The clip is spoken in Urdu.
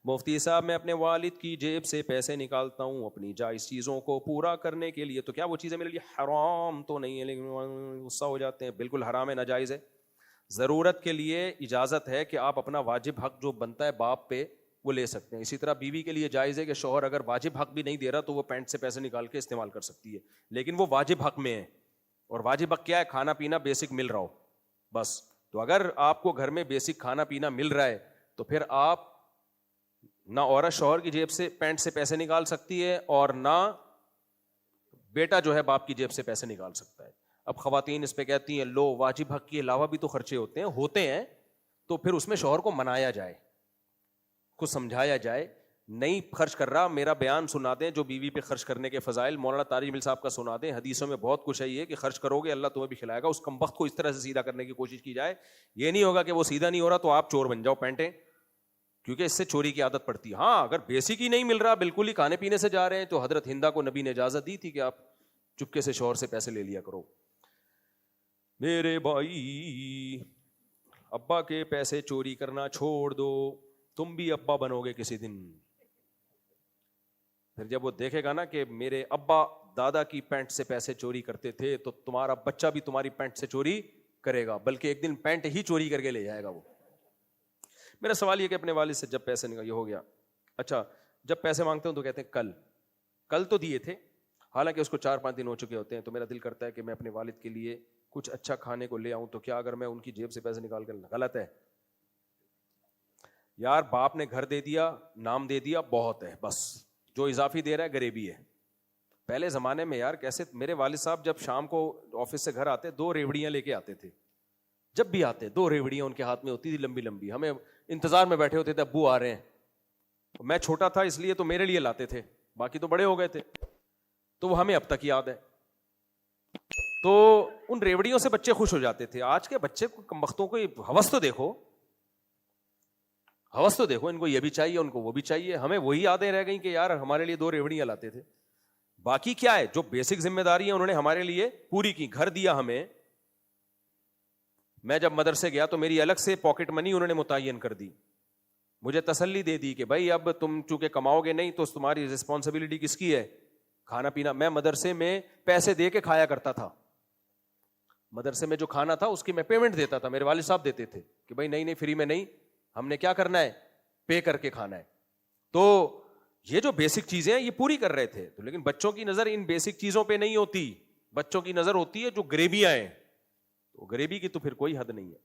مفتی صاحب میں اپنے والد کی جیب سے پیسے نکالتا ہوں اپنی جائز چیزوں کو پورا کرنے کے لیے، تو کیا وہ چیزیں میرے لیے حرام تو نہیں ہے؟ لیکن غصہ ہو جاتے ہیں. بالکل حرام ہے، ناجائز ہے. ضرورت کے لیے اجازت ہے کہ آپ اپنا واجب حق جو بنتا ہے باپ پہ وہ لے سکتے ہیں. اسی طرح بیوی کے لیے جائز ہے کہ شوہر اگر واجب حق بھی نہیں دے رہا تو وہ پینٹ سے پیسے نکال کے استعمال کر سکتی ہے، لیکن وہ واجب حق میں ہے. اور واجب حق کیا ہے؟ کھانا پینا بیسک مل رہا ہو بس. تو اگر آپ کو گھر میں بیسک کھانا پینا مل رہا ہے تو پھر آپ نہ عورت شوہر کی جیب سے پینٹ سے پیسے نکال سکتی ہے اور نہ بیٹا جو ہے باپ کی جیب سے پیسے نکال سکتا ہے. اب خواتین اس پہ کہتی ہیں لو واجب حق کے علاوہ بھی تو خرچے ہوتے ہیں تو پھر اس میں شوہر کو منایا جائے، کو سمجھایا جائے. نہیں خرچ کر رہا، میرا بیان سنا دیں جو بیوی پہ خرچ کرنے کے فضائل، مولانا طارق جمیل صاحب کا سنا دیں. حدیثوں میں بہت کچھ ہے یہ کہ خرچ کرو گے اللہ تمہیں بھی کھلائے گا. اس کمبخت کو اس طرح سے سیدھا کرنے کی کوشش کی جائے. یہ نہیں ہوگا کہ وہ سیدھا نہیں ہو رہا تو آپ چور بن جاؤ پینٹیں، کیونکہ اس سے چوری کی عادت پڑتی ہے. ہاں اگر بیسک ہی نہیں مل رہا، بالکل ہی کھانے پینے سے جا رہے ہیں، تو حضرت ہندا کو نبی نے اجازت دی تھی کہ آپ چپکے سے شوہر سے پیسے لے لیا کرو. میرے بھائی ابا کے پیسے چوری کرنا چھوڑ دو، تم بھی ابا بنو گے کسی دن. پھر جب وہ دیکھے گا نا کہ میرے ابا دادا کی پینٹ سے پیسے چوری کرتے تھے تو تمہارا بچہ بھی تمہاری پینٹ سے چوری کرے گا، بلکہ ایک دن پینٹ ہی چوری کر کے لے جائے گا وہ. میرا سوال یہ کہ اپنے والد سے جب پیسے یہ ہو گیا، اچھا جب پیسے مانگتے ہوں تو کہتے ہیں کل تو دیے تھے، حالانکہ اس کو 4-5 دن ہو چکے ہوتے ہیں. تو میرا دل کرتا ہے کہ میں اپنے والد کے لیے کچھ اچھا کھانے کو لے آؤں، تو کیا اگر میں ان کی جیب سے پیسے نکال کر؟ غلط ہے یار. باپ نے گھر دے دیا، نام دے دیا، بہت ہے بس. جو اضافی دے رہا ہے غریبی ہے. پہلے زمانے میں یار کیسے میرے والد صاحب جب شام کو آفس سے گھر آتے 2 ریوڑیاں لے کے آتے تھے. جب بھی آتے 2 ریوڑیاں ان کے ہاتھ میں ہوتی تھی لمبی لمبی. ہمیں انتظار میں بیٹھے ہوتے تھے ابو آ رہے ہیں. میں چھوٹا تھا اس لیے تو میرے لیے لاتے تھے، باقی تو بڑے ہو گئے تھے. تو وہ ہمیں اب تک یاد ہے. تو ان ریوڑیوں سے بچے خوش ہو جاتے تھے. آج کے بچے کو کمبختوں کو ہوس تو دیکھو، ہوس تو دیکھو، ان کو یہ بھی چاہیے ان کو وہ بھی چاہیے. ہمیں وہی یادیں رہ گئیں کہ یار ہمارے لیے 2 ریوڑیاں لاتے تھے. باقی کیا ہے؟ جو بیسک ذمہ داری ہے انہوں نے ہمارے لیے پوری کی. گھر دیا ہمیں. میں جب مدرسے گیا تو میری الگ سے پاکٹ منی انہوں نے متعین کر دی. مجھے تسلی دے دی کہ بھائی اب تم چونکہ کماؤ گے نہیں تو تمہاری رسپانسبلٹی کس کی ہے؟ کھانا پینا. میں مدرسے میں پیسے دے کے کھایا کرتا تھا. مدرسے میں جو کھانا تھا اس کی میں پیمنٹ دیتا تھا، میرے والد صاحب دیتے تھے کہ بھائی نہیں فری میں نہیں، ہم نے کیا کرنا ہے؟ پے کر کے کھانا ہے. تو یہ جو بیسک چیزیں ہیں یہ پوری کر رہے تھے. تو لیکن بچوں کی نظر ان بیسک چیزوں پہ نہیں ہوتی، بچوں کی نظر ہوتی ہے جو غریبیاں ہیں. تو غریبی کی تو پھر کوئی حد نہیں ہے.